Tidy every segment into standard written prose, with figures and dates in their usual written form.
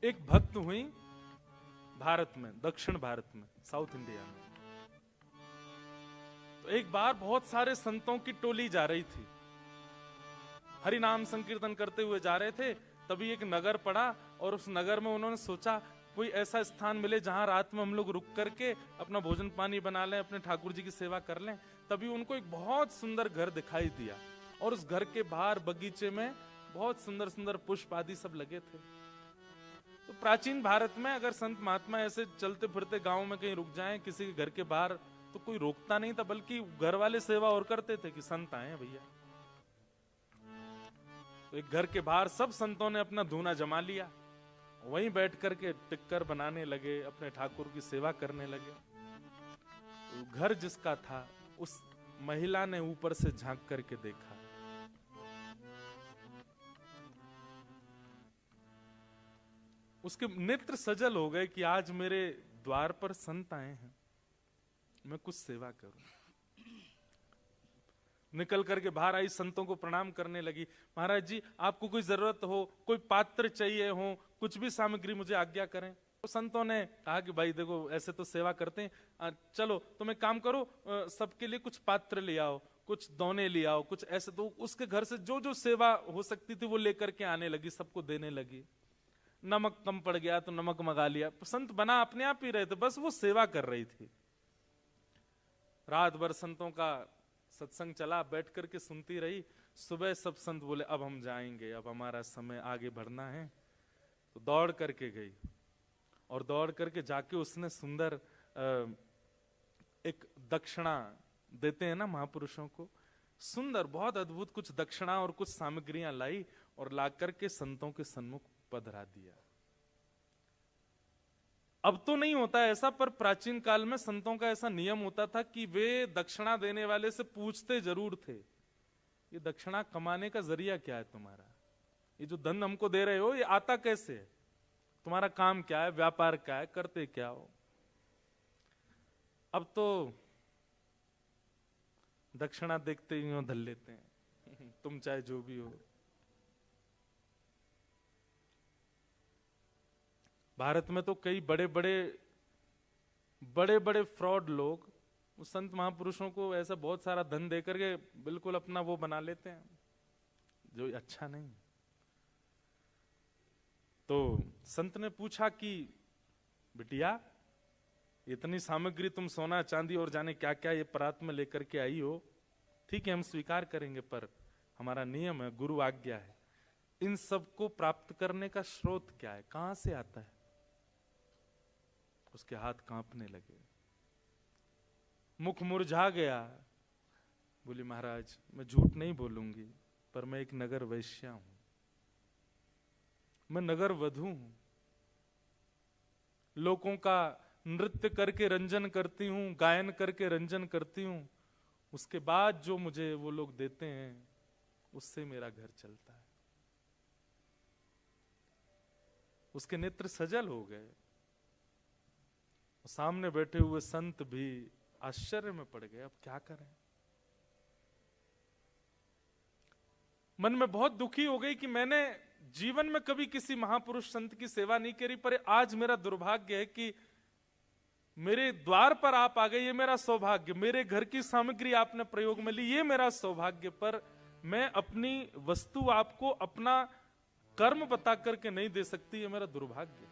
एक भक्त हुई भारत में, दक्षिण भारत में, साउथ इंडिया में। तो एक बार बहुत सारे संतों की टोली जा रही थी, हरि नाम संकीर्तन करते हुए जा रहे थे। तभी एक नगर पड़ा और उस नगर में उन्होंने सोचा कोई ऐसा स्थान मिले जहां रात में हम लोग रुक करके अपना भोजन पानी बना लें, अपने ठाकुर जी की सेवा कर लें। तभी उनको एक बहुत सुंदर घर दिखाई दिया और उस घर के बाहर बगीचे में बहुत सुंदर सुंदर पुष्प आदि सब लगे थे। तो प्राचीन भारत में अगर संत महात्मा ऐसे चलते फिरते गांव में कहीं रुक जाएं किसी के घर के बाहर, तो कोई रोकता नहीं था, बल्कि घर वाले सेवा और करते थे कि संत आए भैया। तो एक घर के बाहर सब संतों ने अपना धूना जमा लिया, वहीं बैठ करके टिक्कर बनाने लगे, अपने ठाकुर की सेवा करने लगे। तो घर जिसका था उस महिला ने ऊपर से झांक करके देखा, उसके नेत्र सजल हो गए कि आज मेरे द्वार पर संत आए हैं, मैं कुछ सेवा करूं। निकल करके बाहर आई, संतों को प्रणाम करने लगी। महाराज जी आपको कोई जरूरत हो, कोई पात्र चाहिए हो, कुछ भी सामग्री मुझे आज्ञा करें। तो संतों ने कहा कि भाई देखो ऐसे तो सेवा करते हैं, चलो तुम एक काम करो, सबके लिए कुछ पात्र ले आओ, कुछ दोने ले आओ, कुछ ऐसे। तो उसके घर से जो जो सेवा हो सकती थी वो लेकर के आने लगी, सबको देने लगी। नमक कम पड़ गया तो नमक मंगा लिया। संत बना अपने आप ही रहे थे, बस वो सेवा कर रही थी। रात भर संतों का सत्संग चला, बैठ करके सुनती रही। सुबह सब संत बोले अब हम जाएंगे, अब हमारा समय आगे बढ़ना है। तो दौड़ करके गई और दौड़ करके जाके उसने सुंदर एक दक्षिणा देते हैं ना महापुरुषों को, सुंदर बहुत अद्भुत कुछ दक्षिणा और कुछ सामग्रियां लाई और ला करके संतों के सन्मुख पधरा दिया। अब तो नहीं होता ऐसा, पर प्राचीन काल में संतों का ऐसा नियम होता था कि वे दक्षिणा देने वाले से पूछते जरूर थे, ये दक्षिणा कमाने का जरिया क्या है तुम्हारा, ये जो धन हमको दे रहे हो ये आता कैसे है, तुम्हारा काम क्या है, व्यापार क्या है, करते क्या हो। अब तो दक्षिणा देखते ही धल लेते हैं तुम चाहे जो भी हो। भारत में तो कई बड़े बड़े फ्रॉड लोग संत महापुरुषों को ऐसा बहुत सारा धन देकर के बिल्कुल अपना वो बना लेते हैं, जो अच्छा नहीं। तो संत ने पूछा कि बिटिया इतनी सामग्री तुम सोना चांदी और जाने क्या क्या ये परात में लेकर के आई हो, ठीक है हम स्वीकार करेंगे, पर हमारा नियम है, गुरु आज्ञा है, इन सब को प्राप्त करने का स्रोत क्या है, कहां से आता है। उसके हाथ कांपने लगे, मुख मुरझा गया। बोली महाराज मैं झूठ नहीं बोलूंगी, पर मैं एक नगर वैश्या हूं, मैं नगर वधू हूं, लोगों का नृत्य करके रंजन करती हूं, गायन करके रंजन करती हूं, उसके बाद जो मुझे वो लोग देते हैं उससे मेरा घर चलता है। उसके नेत्र सजल हो गए। सामने बैठे हुए संत भी आश्चर्य में पड़ गए, अब क्या करें। मन में बहुत दुखी हो गई कि मैंने जीवन में कभी किसी महापुरुष संत की सेवा नहीं करी, पर आज मेरा दुर्भाग्य है कि मेरे द्वार पर आप आ गए, ये मेरा सौभाग्य, मेरे घर की सामग्री आपने प्रयोग में ली, ये मेरा सौभाग्य, पर मैं अपनी वस्तु आपको अपना कर्म बता करके नहीं दे सकती, ये मेरा दुर्भाग्य।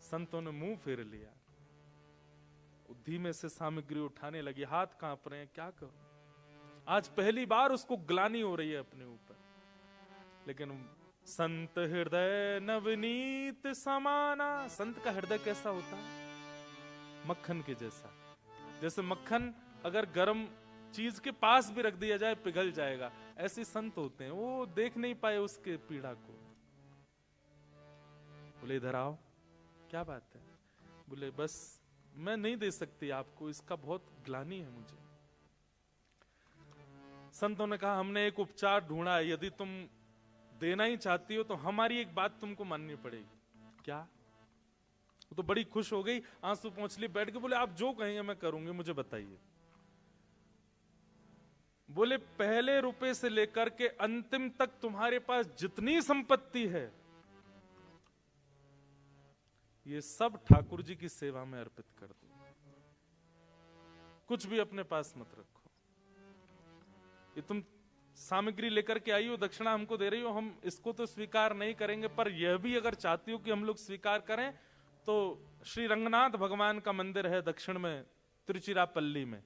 संतों ने मुंह फेर लिया, धीमे से सामग्री उठाने लगी, हाथ कांप रहे हैं, क्या करूं। आज पहली बार उसको ग्लानि हो रही है अपने ऊपर। लेकिन संत हृदय नवनीत समाना, संत का हृदय कैसा होता है, मक्खन के जैसा। जैसे मक्खन अगर गर्म चीज के पास भी रख दिया जाए पिघल जाएगा, ऐसे संत होते हैं, वो देख नहीं पाए उसके पीड़ा को। बोले इधर आओ, क्या बात है। बोले बस मैं नहीं दे सकती आपको, इसका बहुत ग्लानि है मुझे। संतों ने कहा हमने एक उपचार ढूंढा है, यदि तुम देना ही चाहती हो तो हमारी एक बात तुमको माननी पड़ेगी। क्या। वो तो बड़ी खुश हो गई, आंसू पोंछ ली, बैठ के बोले आप जो कहेंगे मैं करूंगी, मुझे बताइए। बोले पहले रुपए से लेकर के अंतिम तक तुम्हारे पास जितनी संपत्ति है, ये सब ठाकुर जी की सेवा में अर्पित कर दो, कुछ भी अपने पास मत रखो। ये तुम सामग्री लेकर के आई हो, दक्षिणा हमको दे रही हो, हम इसको तो स्वीकार नहीं करेंगे, पर यह भी अगर चाहती हो कि हम लोग स्वीकार करें, तो श्री रंगनाथ भगवान का मंदिर है दक्षिण में, तिरुचिरापल्ली में।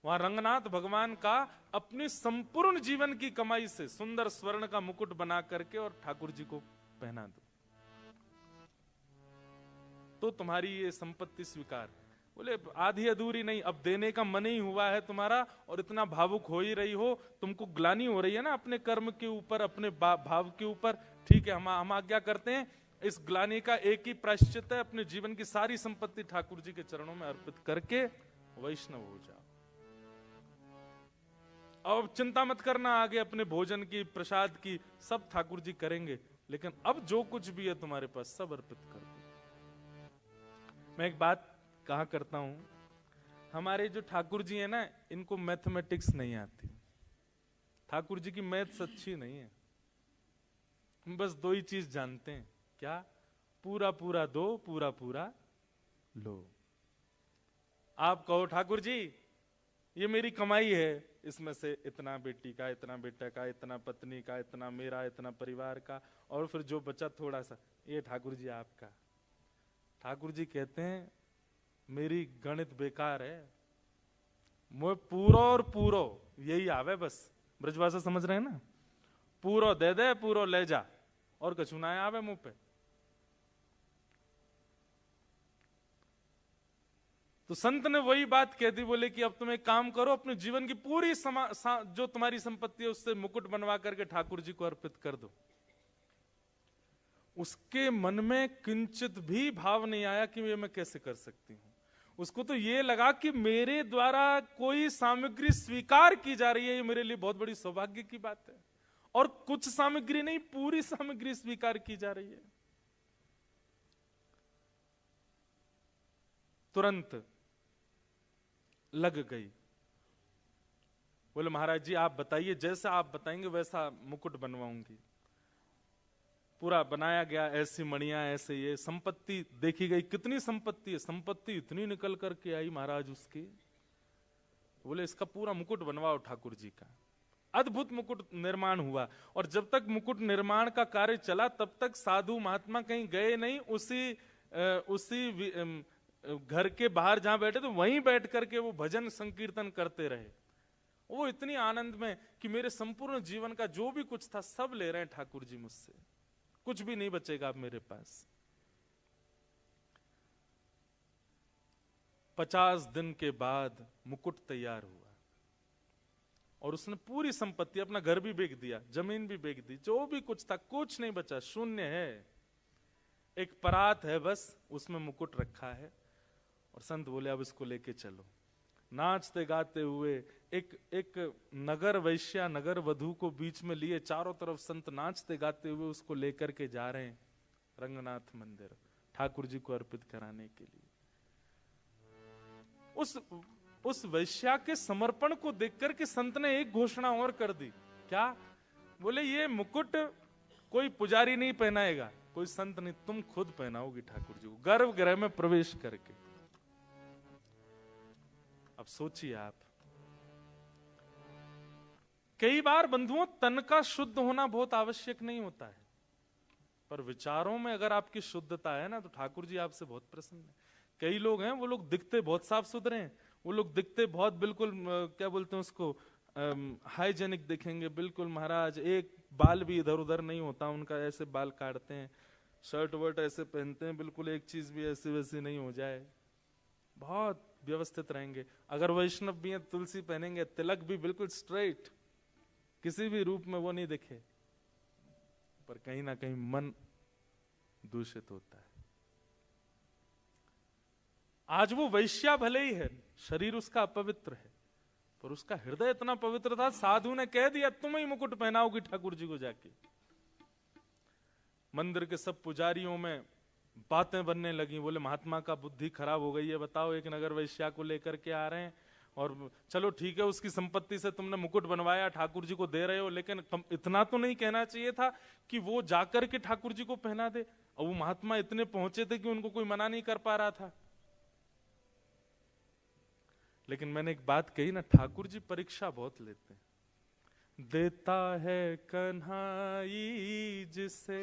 वहां रंगनाथ भगवान का अपनी संपूर्ण जीवन की कमाई से सुंदर स्वर्ण का मुकुट बना करके और ठाकुर जी को पहना दो, तो तुम्हारी ये संपत्ति स्वीकार। बोले आधी अधूरी नहीं, अब देने का मन ही हुआ है तुम्हारा और इतना भावुक हो ही रही हो, तुमको ग्लानि हो रही है ना अपने कर्म के ऊपर, अपने भाव के ऊपर। ठीक है, हम आज्ञा करते हैं, इस ग्लानि का एक ही प्रायश्चित है, अपने जीवन की सारी संपत्ति ठाकुर जी के चरणों में अर्पित करके वैष्णव हो जाओ। अब चिंता मत करना आगे अपने भोजन की, प्रसाद की, सब ठाकुर जी करेंगे, लेकिन अब जो कुछ भी है तुम्हारे पास सब अर्पित कर दो। मैं एक बात कहा करता हूं, हमारे जो ठाकुर जी है ना, इनको मैथमेटिक्स नहीं आती। ठाकुर जी की मैथ्स अच्छी नहीं है, हम बस दो ही चीज जानते हैं, क्या? पूरा पूरा दो, पूरा पूरा लो। आप कहो ठाकुर जी ये मेरी कमाई है, इसमें से इतना बेटी का, इतना बेटा का, इतना पत्नी का, इतना मेरा, इतना परिवार का, और फिर जो बचा थोड़ा सा, ये ठाकुर जी आपका। ठाकुर जी कहते हैं मेरी गणित बेकार है, मुझे पूरो और पूरो यही आवे बस। ब्रजभाषा समझ रहे हैं ना? पूरो दे दे, पूरो ले जा, और कछु ना आवे मुंह पे। तो संत ने वही बात कह दी, बोले कि अब तुम एक काम करो, अपने जीवन की पूरी जो तुम्हारी संपत्ति है उससे मुकुट बनवा करके ठाकुर जी को अर्पित कर दो। उसके मन में किंचित भी भाव नहीं आया कि ये मैं कैसे कर सकती हूं। उसको तो ये लगा कि मेरे द्वारा कोई सामग्री स्वीकार की जा रही है, ये मेरे लिए बहुत बड़ी सौभाग्य की बात है। और कुछ सामग्री नहीं, पूरी सामग्री स्वीकार की जा रही है। तुरंत लग गई, बोले महाराज जी आप बताइए, जैसा आप बताएंगे वैसा मुकुट बनवाऊंगी। पूरा बनाया गया, ऐसी मणियां, ऐसे ये संपत्ति देखी गई। कितनी संपत्ति है, संपत्ति इतनी निकल करके आई महाराज उसकी। बोले इसका पूरा मुकुट बनवाओ ठाकुर जी का। अद्भुत मुकुट निर्माण हुआ, और जब तक मुकुट निर्माण का कार्य चला तब तक साधु महात्मा कहीं गए नहीं, उसी घर के बाहर जहां बैठे तो वहीं बैठ करके वो भजन संकीर्तन करते रहे। वो इतनी आनंद में कि मेरे संपूर्ण जीवन का जो भी कुछ था सब ले रहे हैं ठाकुर जी मुझसे, कुछ भी नहीं बचेगा अब मेरे पास। 50 दिन के बाद मुकुट तैयार हुआ, और उसने पूरी संपत्ति, अपना घर भी बेच दिया, जमीन भी बेच दी, जो भी कुछ था कुछ नहीं बचा, शून्य है। एक परात है बस, उसमें मुकुट रखा है। और संत बोले अब इसको लेके चलो। नाचते गाते हुए एक नगर वैश्या, नगर वधू को बीच में लिए, चारों तरफ संत नाचते गाते हुए उसको लेकर के जा रहे हैं रंगनाथ मंदिर, ठाकुर जी को अर्पित कराने के लिए। उस वैश्या के समर्पण को देखकर के संत ने एक घोषणा और कर दी। क्या? बोले ये मुकुट कोई पुजारी नहीं पहनाएगा, कोई संत नहीं, तुम खुद पहनाओगी ठाकुर जी को गर्भगृह में प्रवेश करके। अब सोचिए आप, कई बार बंधुओं तन का शुद्ध होना बहुत आवश्यक नहीं होता है, पर विचारों में अगर आपकी शुद्धता है ना तो ठाकुर जी आपसे बहुत प्रसन्न है। कई लोग हैं, वो लोग दिखते बहुत साफ सुथरे हैं, वो लोग दिखते बहुत बिल्कुल क्या बोलते हैं उसको, हाइजेनिक दिखेंगे बिल्कुल महाराज, एक बाल भी इधर उधर नहीं होता उनका, ऐसे बाल काटते हैं, शर्ट वर्ट ऐसे पहनते हैं, बिल्कुल एक चीज भी ऐसी वैसी नहीं हो जाए, बहुत व्यवस्थित रहेंगे। अगर वैष्णव भी हैं, तुलसी पहनेंगे, तिलक भी बिल्कुल स्ट्रेट, किसी भी रूप में वो नहीं दिखे, पर कहीं ना कहीं मन दूषित होता है। आज वो वैश्या भले ही है, शरीर उसका अपवित्र है, पर उसका हृदय इतना पवित्र था, साधु ने कह दिया तुम ही मुकुट पहनाओगी ठाकुर जी को जाके। मंदिर के सब पुजारियों में बातें बनने लगी, बोले महात्मा का बुद्धि खराब हो गई है, बताओ एक नगर वैश्या को लेकर के आ रहे हैं, और चलो ठीक है, उसकी संपत्ति से तुमने मुकुट बनवाया, ठाकुर जी को दे रहे हो, लेकिन इतना तो नहीं कहना चाहिए था कि वो जाकर के ठाकुर जी को पहना दे। और वो महात्मा इतने पहुंचे थे कि उनको कोई मना नहीं कर पा रहा था। लेकिन मैंने एक बात कही ना, ठाकुर जी परीक्षा बहुत लेते हैं। देता है कन्हाई जिसे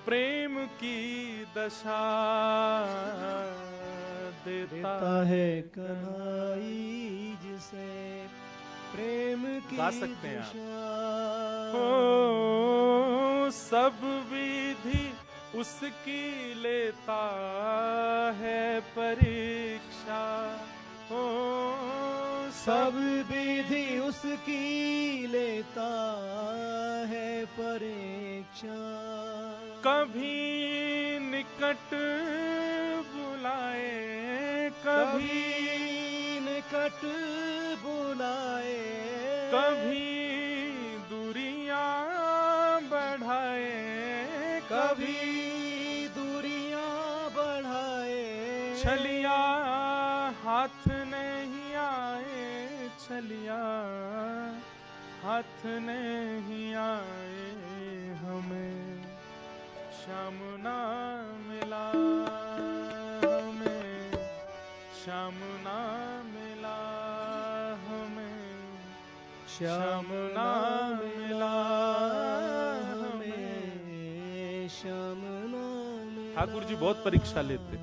प्रेम की दशा, देता है कन्हाई जिसे प्रेम की गा सकते हैं दशा। ओ सब विधि उसकी लेता है परीक्षा, ओ सब विधि उसकी लेता है परीक्षा। कभी निकट बुलाए, कभी निकट बुलाए, कभी दूरियां बढ़ाए, कभी दूरियां बढ़ाए। छलिया हाथ नहीं आए, छलिया हाथ नहीं आए, हमें श्याम ना मिला, हमें श्याम ना मिला, हमें श्याम ना मिला, हमें श्याम ना मिला। ठाकुर जी बहुत परीक्षा लेते,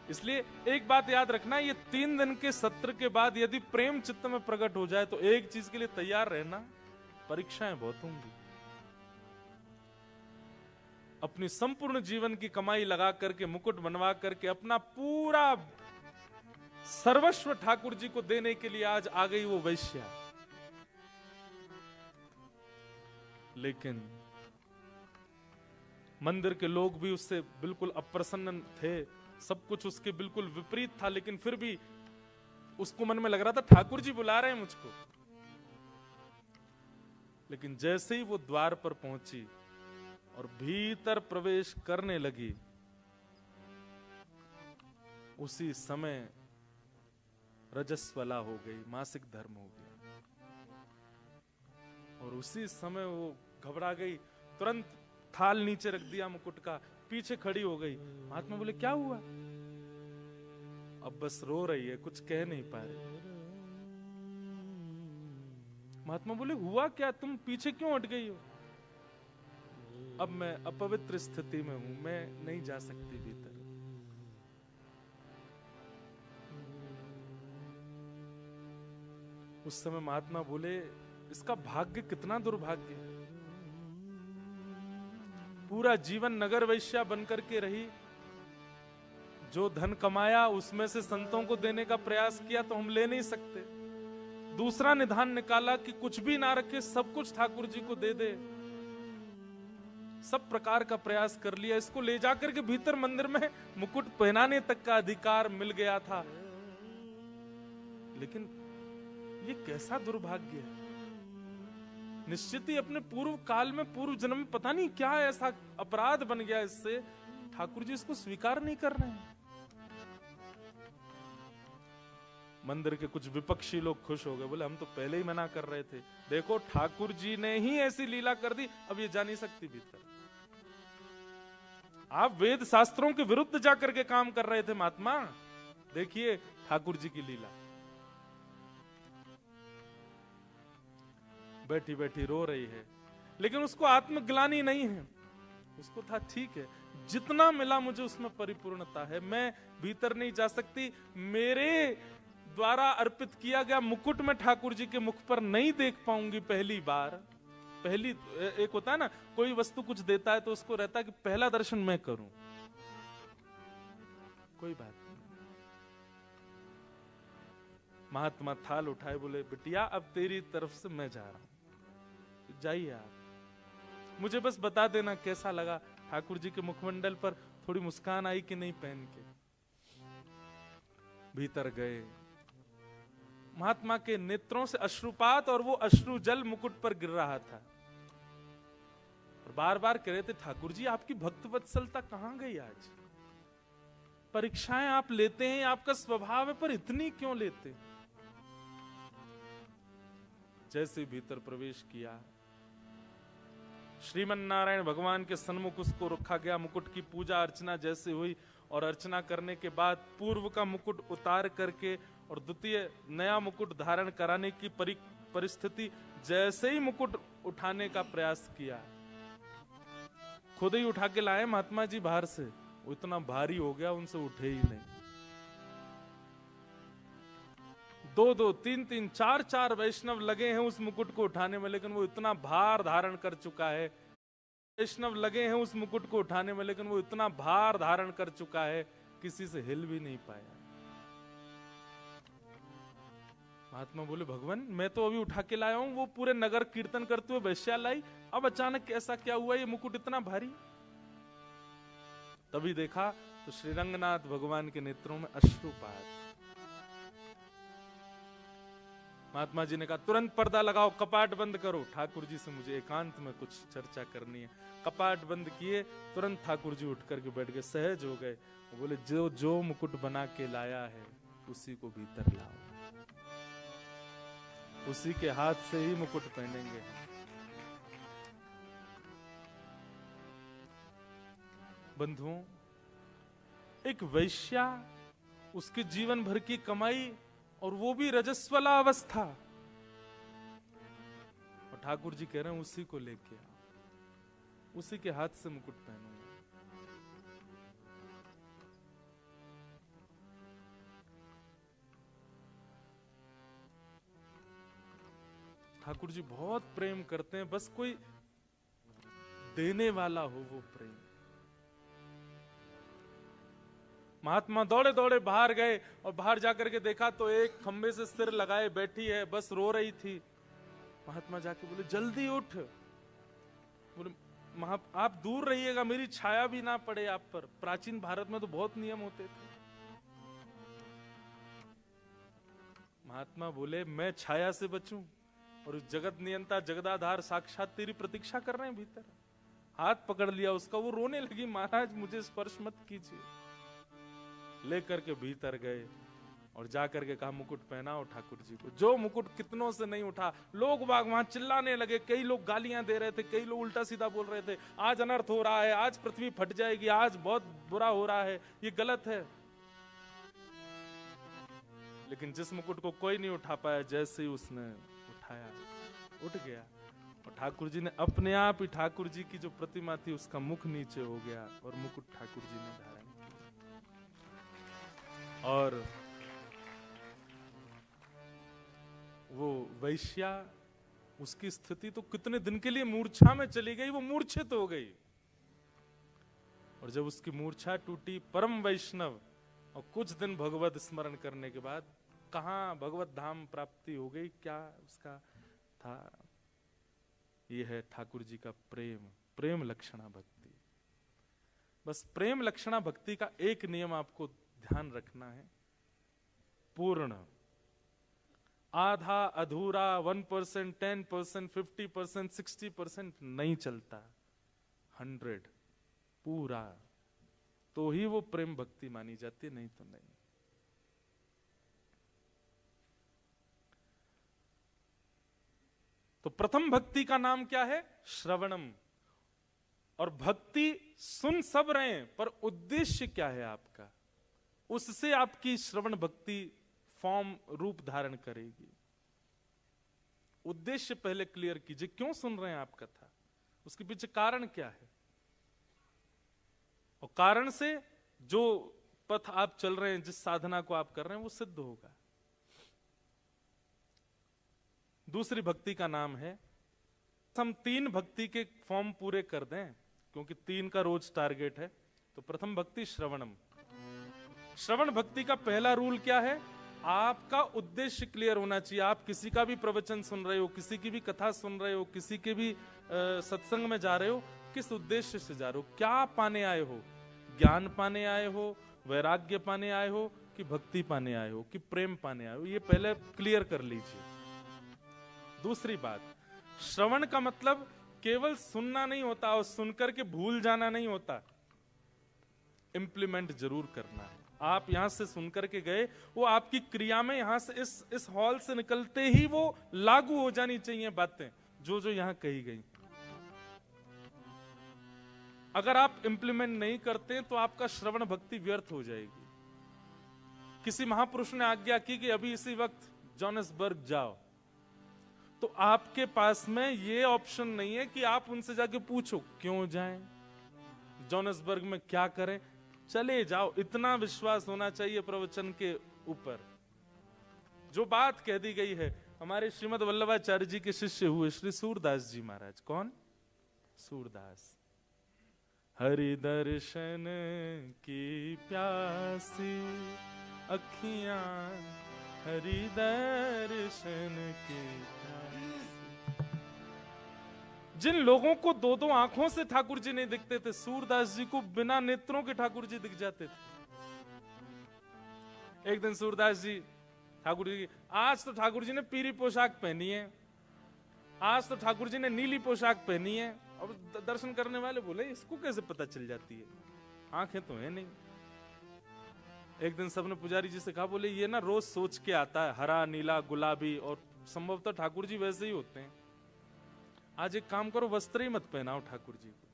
इसलिए एक बात याद रखना, ये 3 दिन के सत्र के बाद यदि प्रेम चित्त में प्रकट हो जाए तो एक चीज के लिए तैयार रहना, परीक्षाएं बहुत होंगी। अपनी संपूर्ण जीवन की कमाई लगा करके, मुकुट बनवा करके, अपना पूरा सर्वस्व ठाकुर जी को देने के लिए आज आ गई वो वैश्या। लेकिन मंदिर के लोग भी उससे बिल्कुल अप्रसन्न थे, सब कुछ उसके बिल्कुल विपरीत था, लेकिन फिर भी उसको मन में लग रहा था ठाकुर जी बुला रहे हैं मुझको। लेकिन जैसे ही वो द्वार पर पहुंची और भीतर प्रवेश करने लगी, उसी समय रजस्वला हो गई, मासिक धर्म हो गया। और उसी समय वो घबरा गई, तुरंत थाल नीचे रख दिया मुकुट का, पीछे खड़ी हो गई। महात्मा बोले क्या हुआ? अब बस रो रही है, कुछ कह नहीं पा रही। महात्मा बोले हुआ क्या, तुम पीछे क्यों हट गई हो? अब मैं अपवित्र स्थिति में हूं, मैं नहीं जा सकती भीतर। उस समय महात्मा बोले इसका भाग्य कितना दुर्भाग्य है, पूरा जीवन नगर वैश्या बनकर के रही, जो धन कमाया उसमें से संतों को देने का प्रयास किया तो हम ले नहीं सकते। दूसरा निधान निकाला कि कुछ भी ना रखे, सब कुछ ठाकुर जी को दे दे। सब प्रकार का प्रयास कर लिया, इसको ले जाकर के भीतर मंदिर में मुकुट पहनाने तक का अधिकार मिल गया था। लेकिन ये कैसा दुर्भाग्य है। निश्चित ही अपने पूर्व काल में, पूर्व जन्म में पता नहीं क्या ऐसा अपराध बन गया इससे, ठाकुर जी इसको स्वीकार नहीं कर रहे हैं। मंदिर के कुछ विपक्षी लोग खुश हो गए, बोले हम तो पहले ही मना कर रहे थे, देखो ठाकुर जी ने ही ऐसी लीला कर दी, अब ये जा नहीं सकती भीतर। आप वेद शास्त्रों के विरुद्ध जाकर के काम कर रहे थे महात्मा, देखिए ठाकुर जी की लीला। बैठी बैठी रो रही है, लेकिन उसको आत्मग्लानि नहीं है। उसको था ठीक है, जितना मिला मुझे उसमें परिपूर्णता है, मैं भीतर नहीं जा सकती। मेरे द्वारा अर्पित किया गया मुकुट में ठाकुर जी के मुख पर नहीं देख पाऊंगी पहली बार। पहली एक होता है ना, कोई वस्तु कुछ देता है तो उसको रहता है कि पहला दर्शन मैं करूं। कोई बात नहीं। महात्मा थाल उठाए, बोले बिटिया अब तेरी तरफ से मैं जा रहा हूं, जाइए आप, मुझे बस बता देना कैसा लगा। ठाकुर जी के मुखमंडल पर थोड़ी मुस्कान आई कि नहीं पहन के। भीतर गए, महात्मा के नेत्रों से अश्रुपात और वो अश्रु जल मुकुट पर गिर रहा था। और बार बार कह रहे थे ठाकुर जी आपकी भक्त वत्सलता कहां गई आज? परीक्षाएं आप लेते हैं, आपका स्वभाव है, पर इतनी क्यों लेते? जैसे भीतर प्रवेश किया, श्रीमन नारायण भगवान के सन्मुख उसको रखा गया। मुकुट की पूजा अर्चना जैसे हुई, और अर्चना करने के बाद पूर्व का मुकुट उतार करके और द्वितीय नया मुकुट धारण कराने की परिस्थिति, जैसे ही मुकुट उठाने का प्रयास किया, खुद ही उठा के लाए महात्मा जी बाहर से, वो इतना भारी हो गया उनसे उठे ही नहीं। 2-2, 3-3, 4-4 वैष्णव लगे हैं उस मुकुट को उठाने में, लेकिन वो इतना भार धारण कर चुका है। वैष्णव लगे हैं उस मुकुट को उठाने में, लेकिन वो इतना भार धारण कर चुका है, किसी से हिल भी नहीं पाया। महात्मा बोले, भगवान मैं तो अभी उठा के लाया हूं, वो पूरे नगर कीर्तन करते हुए वैश्या लाई, अब अचानक ऐसा क्या हुआ, ये मुकुट इतना भारी? तभी देखा तो श्री रंगनाथ भगवान के नेत्रों में अश्रुपात। महात्मा जी ने कहा, तुरंत पर्दा लगाओ, कपाट बंद करो, ठाकुर जी से मुझे एकांत में कुछ चर्चा करनी है। कपाट बंद किए, तुरंत ठाकुर जी उठ करके बैठ गए, सहज हो गए। वो बोले, जो जो मुकुट बना के लाया है उसी को भीतर लाओ, उसी के हाथ से ही मुकुट पहनेंगे। बंधुओं, एक वैश्या, उसके जीवन भर की कमाई, और वो भी रजस्वला अवस्था, और ठाकुर जी कह रहे हैं उसी को लेके आओ, उसी के हाथ से मुकुट पहनूंगा। ठाकुर जी बहुत प्रेम करते हैं, बस कोई देने वाला हो वो प्रेम। महात्मा दौड़े दौड़े बाहर गए, और बाहर जाकर के देखा तो एक खंबे से सिर लगाए बैठी है, बस रो रही थी। महात्मा जाके बोले, जल्दी उठ। बोले, आप दूर रहिएगा, मेरी छाया भी ना पड़े आप पर। प्राचीन भारत में तो बहुत नियम होते थे। महात्मा बोले, मैं छाया से बचूं, और उस जगत नियंता जगदाधार साक्षात तेरी प्रतीक्षा कर रहे हैं भीतर। हाथ पकड़ लिया उसका, वो रोने लगी, महाराज मुझे स्पर्श मत कीजिए। लेकर के भीतर गए और जाकर के कहा, मुकुट पहनाओ ठाकुर जी को। जो मुकुट कितनों से नहीं उठा, लोग बाग वहां चिल्लाने लगे, कई लोग गालियां दे रहे थे, कई लोग उल्टा सीधा बोल रहे थे, आज अनर्थ हो रहा है, आज पृथ्वी फट जाएगी, आज बहुत बुरा हो रहा है, ये गलत है। लेकिन जिस मुकुट को कोई नहीं उठा पाया, जैसे ही उसने उठाया, उठ गया, और ठाकुर जी ने अपने आप ही, ठाकुर जी की जो प्रतिमा थी उसका मुख नीचे हो गया, और मुकुट ठाकुर जी ने धारण किया। और वो वैश्या, उसकी स्थिति तो कितने दिन के लिए मूर्छा में चली गई, वो मूर्छित हो गई। और जब उसकी मूर्छा टूटी, परम वैष्णव, और कुछ दिन भगवत स्मरण करने के बाद कहां भगवत धाम प्राप्ति हो गई। क्या उसका था? ये है ठाकुर जी का प्रेम, प्रेम लक्षणा भक्ति। बस प्रेम लक्षणा भक्ति का एक नियम आपको ध्यान रखना है, पूर्ण। आधा अधूरा, 1%, 10%, 50%, 60% नहीं चलता, 100 पूरा, तो ही वो प्रेम भक्ति मानी जाती है, नहीं तो नहीं। तो प्रथम भक्ति का नाम क्या है? श्रवणम। और भक्ति सुन सब रहे हैं, पर उद्देश्य क्या है आपका? उससे आपकी श्रवण भक्ति फॉर्म, रूप धारण करेगी। उद्देश्य पहले क्लियर कीजिए, क्यों सुन रहे हैं आप कथा, उसके पीछे कारण क्या है, और कारण से जो पथ आप चल रहे हैं, जिस साधना को आप कर रहे हैं, वो सिद्ध होगा। दूसरी भक्ति का नाम है, हम 3 भक्ति के फॉर्म पूरे कर दें, क्योंकि 3 का रोज टारगेट है। तो प्रथम भक्ति श्रवणम। श्रवण भक्ति का पहला रूल क्या है? आपका उद्देश्य क्लियर होना चाहिए। आप किसी का भी प्रवचन सुन रहे हो, किसी की भी कथा सुन रहे हो, किसी के भी सत्संग में जा रहे हो, किस उद्देश्य से जा रहे हो? क्या पाने आए हो? ज्ञान पाने आए हो, वैराग्य पाने आए हो, कि भक्ति पाने आए हो, कि प्रेम पाने आए हो? ये पहले क्लियर कर लीजिए। दूसरी बात, श्रवण का मतलब केवल सुनना नहीं होता, और सुनकर के भूल जाना नहीं होता, इंप्लीमेंट जरूर करना है। आप यहां से सुनकर के गए, वो आपकी क्रिया में यहां से इस हॉल से निकलते ही वो लागू हो जानी चाहिए बातें जो जो यहां कही गई। अगर आप इंप्लीमेंट नहीं करते तो आपका श्रवण भक्ति व्यर्थ हो जाएगी। किसी महापुरुष ने आज्ञा की कि अभी इसी वक्त जोहानिसबर्ग जाओ, तो आपके पास में ये ऑप्शन नहीं है कि आप उनसे जाके पूछो क्यों जाएं, जोहानिसबर्ग में क्या करें, चले जाओ। इतना विश्वास होना चाहिए प्रवचन के ऊपर। जो बात कह दी गई है, हमारे श्रीमद वल्लभाचार्य जी के शिष्य हुए श्री सूरदास जी महाराज। कौन? सूरदास। हरि दर्शन की प्यासी अखियां, हरि दर्शन की प्यासी। जिन लोगों को दो दो आंखों से ठाकुर जी नहीं दिखते थे, सूरदास जी को बिना नेत्रों के ठाकुर जी दिख जाते थे। एक दिन सूरदास जी ठाकुर जी, आज तो ठाकुर जी ने पीली पोशाक पहनी है, आज तो ठाकुर जी ने नीली पोशाक पहनी है। और दर्शन करने वाले बोले इसको कैसे पता चल जाती है, आंखें तो है नहीं। एक दिन सबने पुजारी जी से कहा, बोले ये ना रोज सोच के आता है, हरा नीला गुलाबी, और संभवतः ठाकुर जी वैसे ही होते हैं। आज एक काम करो, वस्त्र ही मत पहनाओ ठाकुर जी को,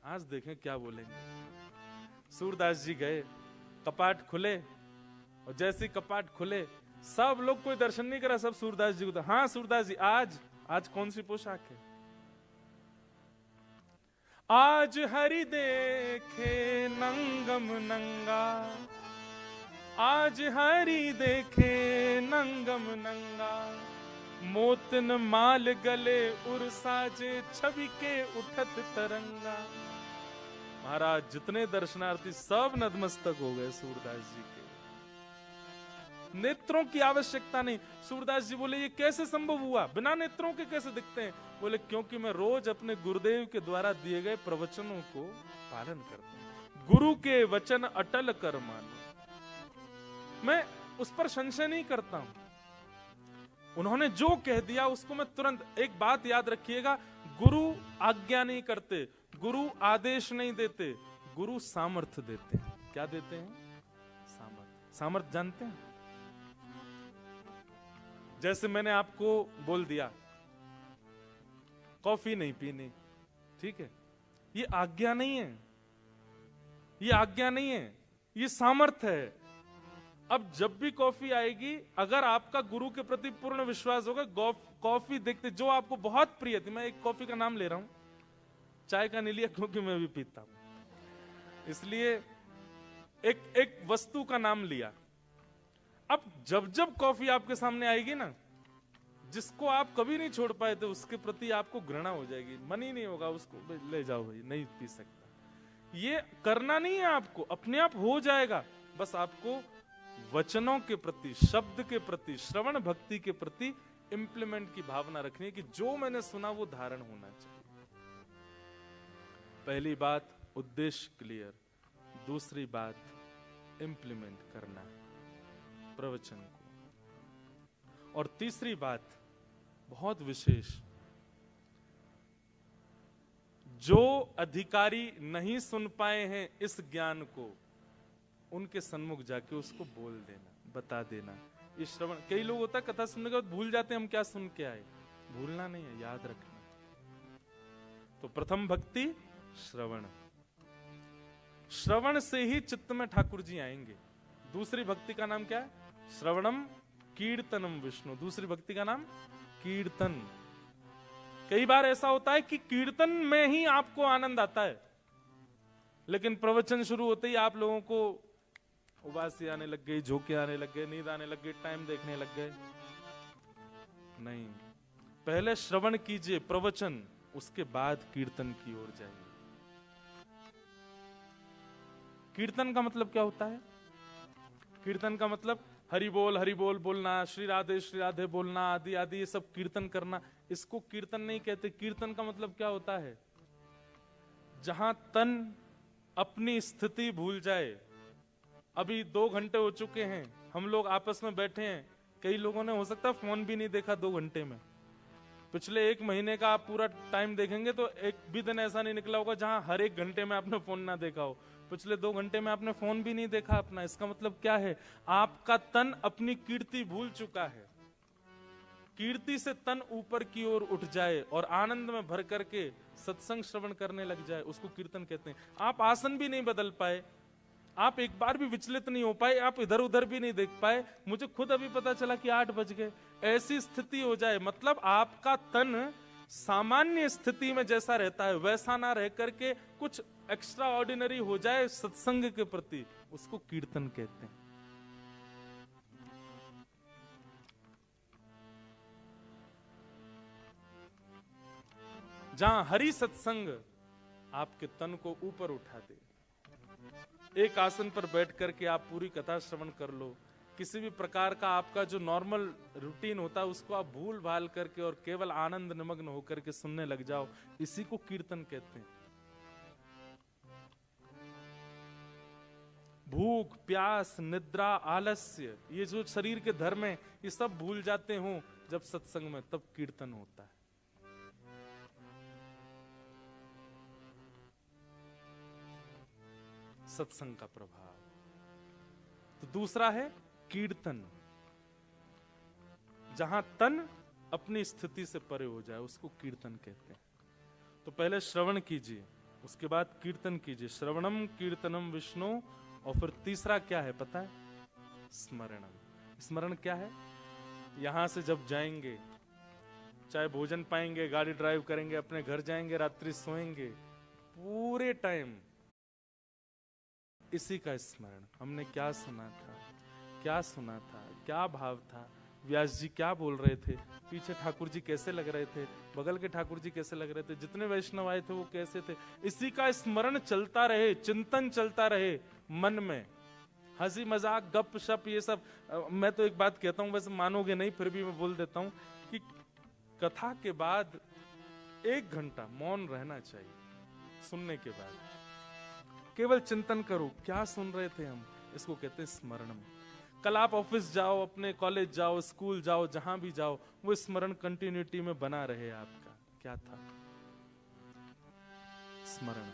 आज देखें क्या बोलेंगे। सूरदास जी गए, कपाट खुले, और जैसे कपाट खुले सब लोग, कोई दर्शन नहीं करा, सब सूरदास जी को। हाँ सूरदास जी, आज कौन सी पोशाक है? आज हरि देखे नंगम नंगा, आज हरि देखे नंगम नंगा, मोतन माल गले उर साजे, छवि के उठत तरंगा। महाराज जितने दर्शनार्थी सब नतमस्तक हो गए सूरदास जी के। नेत्रों की आवश्यकता नहीं। सूरदास जी बोले ये कैसे संभव हुआ, बिना नेत्रों के कैसे दिखते हैं? बोले क्योंकि मैं रोज अपने गुरुदेव के द्वारा दिए गए प्रवचनों को पालन करता हूं। गुरु के वचन अटल कर मानो, मैं उस पर संशय नहीं करता हूं। उन्होंने जो कह दिया उसको मैं तुरंत। एक बात याद रखिएगा, गुरु आज्ञा नहीं करते, गुरु आदेश नहीं देते, गुरु सामर्थ्य देते हैं। क्या देते हैं? सामर्थ्य। सामर्थ्य जानते हैं? जैसे मैंने आपको बोल दिया कॉफी नहीं पीनी, ठीक है, ये आज्ञा नहीं है, ये आज्ञा नहीं है, ये सामर्थ्य है। अब जब भी कॉफी आएगी, अगर आपका गुरु के प्रति पूर्ण विश्वास होगा, कॉफी देखते जो आपको बहुत प्रिय थी, मैं एक कॉफी का नाम ले रहा हूं, चाय का नहीं लिया क्योंकि मैं भी पीता हूं, इसलिए एक वस्तु का नाम लिया। अब जब जब कॉफी आपके सामने आएगी ना, जिसको आप कभी नहीं छोड़ पाए थे उसके प्रति आपको घृणा हो जाएगी, मन ही नहीं होगा उसको, ले जाओ भाई, नहीं पी सकता। ये करना नहीं है आपको, अपने आप हो जाएगा। बस आपको वचनों के प्रति, शब्द के प्रति, श्रवण भक्ति के प्रति इंप्लीमेंट की भावना रखनी है कि जो मैंने सुना वो धारण होना चाहिए। पहली बात उद्देश्य क्लियर, दूसरी बात इंप्लीमेंट करना प्रवचन को, और तीसरी बात बहुत विशेष, जो अधिकारी नहीं सुन पाए हैं इस ज्ञान को, उनके सन्मुख जाके उसको बोल देना, बता देना। ये श्रवण, कई लोग होता है कथा सुनने के बाद भूल जाते हैं हम क्या सुन के आए। भूलना नहीं है, याद रखना। तो प्रथम भक्ति श्रवण, श्रवण से ही चित्त में ठाकुर जी आएंगे। दूसरी भक्ति का नाम क्या है? श्रवणम कीर्तनम विष्णु। दूसरी भक्ति का नाम कीर्तन। कई बार ऐसा होता है कि कीर्तन में ही आपको आनंद आता है, लेकिन प्रवचन शुरू होते ही आप लोगों को उबासी आने लग गई, झोंके आने लग गए, नींद आने लग गई, टाइम देखने लग गए। नहीं, पहले श्रवण कीजिए प्रवचन, उसके बाद कीर्तन की ओर जाइए। कीर्तन का मतलब क्या होता है? कीर्तन का मतलब हरि बोल बोलना, श्री राधे बोलना, आदि आदि, ये सब कीर्तन करना। इसको कीर्तन नहीं कहते। कीर्तन का मतलब क्या होता है? जहां तन अपनी स्थिति भूल जाए। अभी 2 घंटे हो चुके हैं, हम लोग आपस में बैठे हैं, कई लोगों ने हो सकता है फोन भी नहीं देखा 2 घंटे में, पिछले 1 महीने का आप पूरा टाइम देखेंगे तो एक भी दिन ऐसा नहीं निकला होगा जहां हर 1 घंटे में आपने फोन ना देखा हो। पिछले 2 घंटे में आपने फोन भी नहीं देखा अपना। इसका मतलब क्या है? आपका तन अपनी कीर्ति भूल चुका है। कीर्ति से तन ऊपर की ओर उठ जाए और आनंद में भर करके सत्संग श्रवण करने लग जाए, उसको कीर्तन कहते हैं। आप आसन भी नहीं बदल पाए, आप एक बार भी विचलित नहीं हो पाए, आप इधर उधर भी नहीं देख पाए। मुझे खुद अभी पता चला कि 8 बज गए। ऐसी स्थिति हो जाए, मतलब आपका तन सामान्य स्थिति में जैसा रहता है वैसा ना रह करके कुछ एक्स्ट्रा ऑर्डिनरी हो जाए सत्संग के प्रति, उसको कीर्तन कहते हैं। जहां हरि सत्संग आपके तन को ऊपर उठा दे। एक आसन पर बैठ करके आप पूरी कथा श्रवण कर लो। किसी भी प्रकार का आपका जो नॉर्मल रूटीन होता है उसको आप भूल भाल करके और केवल आनंद निमग्न होकर के सुनने लग जाओ, इसी को कीर्तन कहते हैं। भूख, प्यास, निद्रा, आलस्य, ये जो शरीर के धर्म है ये सब भूल जाते हो जब सत्संग में, तब कीर्तन होता है। सत्संग का प्रभाव। तो दूसरा है कीर्तन, जहां तन अपनी स्थिति से परे हो जाए, उसको कीर्तन कहते हैं। तो पहले श्रवण कीजिए, उसके बाद कीर्तन कीजिए। श्रवणम कीर्तनम विष्णु। और फिर तीसरा क्या है पता है? स्मरणम। स्मरण क्या है? यहां से जब जाएंगे, चाहे भोजन पाएंगे, गाड़ी ड्राइव करेंगे, अपने घर जाएंगे, रात्रि सोएंगे, पूरे टाइम इसी का स्मरण। हमने क्या सुना था, क्या सुना था, क्या भाव था, व्यास जी क्या बोल रहे थे, पीछे ठाकुर जी कैसे लग रहे थे, बगल के ठाकुर जी कैसे लग रहे थे, जितने वैष्णव आए थे वो कैसे थे। इसी का स्मरण चलता रहे, चिंतन चलता रहे मन में। हंसी मजाक गप शप ये सब। मैं तो एक बात कहता हूं, वैसे मानोगे नहीं फिर भी मैं बोल देता हूं कि कथा के बाद 1 घंटा मौन रहना चाहिए। सुनने के बाद केवल चिंतन करो, क्या सुन रहे थे हम, इसको कहते हैं स्मरणम। कल आप ऑफिस जाओ, अपने कॉलेज जाओ, स्कूल जाओ, जहां भी जाओ, वो स्मरण कंटिन्यूटी में बना रहे आपका। क्या था? स्मरण।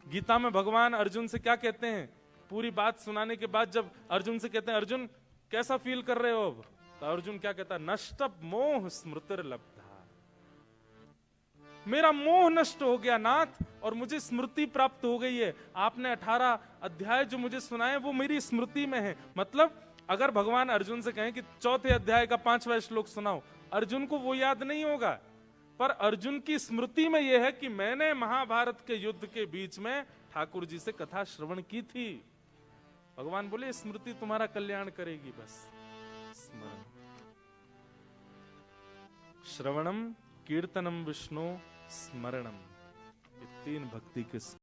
गीता में भगवान अर्जुन से क्या कहते हैं? पूरी बात सुनाने के बाद जब अर्जुन से कहते हैं, अर्जुन कैसा फील कर रहे हो अब? तो अर्जुन क्या कहता है? नष्टप मोह स्मृतिर्लब्धा। मेरा मोह नष्ट हो गया नाथ, और मुझे स्मृति प्राप्त हो गई है। आपने 18 अध्याय जो मुझे सुनाए वो मेरी स्मृति में है। मतलब अगर भगवान अर्जुन से कहें कि 4थे अध्याय का 5वां श्लोक सुनाओ, अर्जुन को वो याद नहीं होगा, पर अर्जुन की स्मृति में यह है कि मैंने महाभारत के युद्ध के बीच में ठाकुर जी से कथा श्रवण की थी। भगवान बोले स्मृति तुम्हारा कल्याण करेगी। बस स्मरण। श्रवणम, कीर्तनम विष्णु, स्मरणम, ये 3 भक्ति के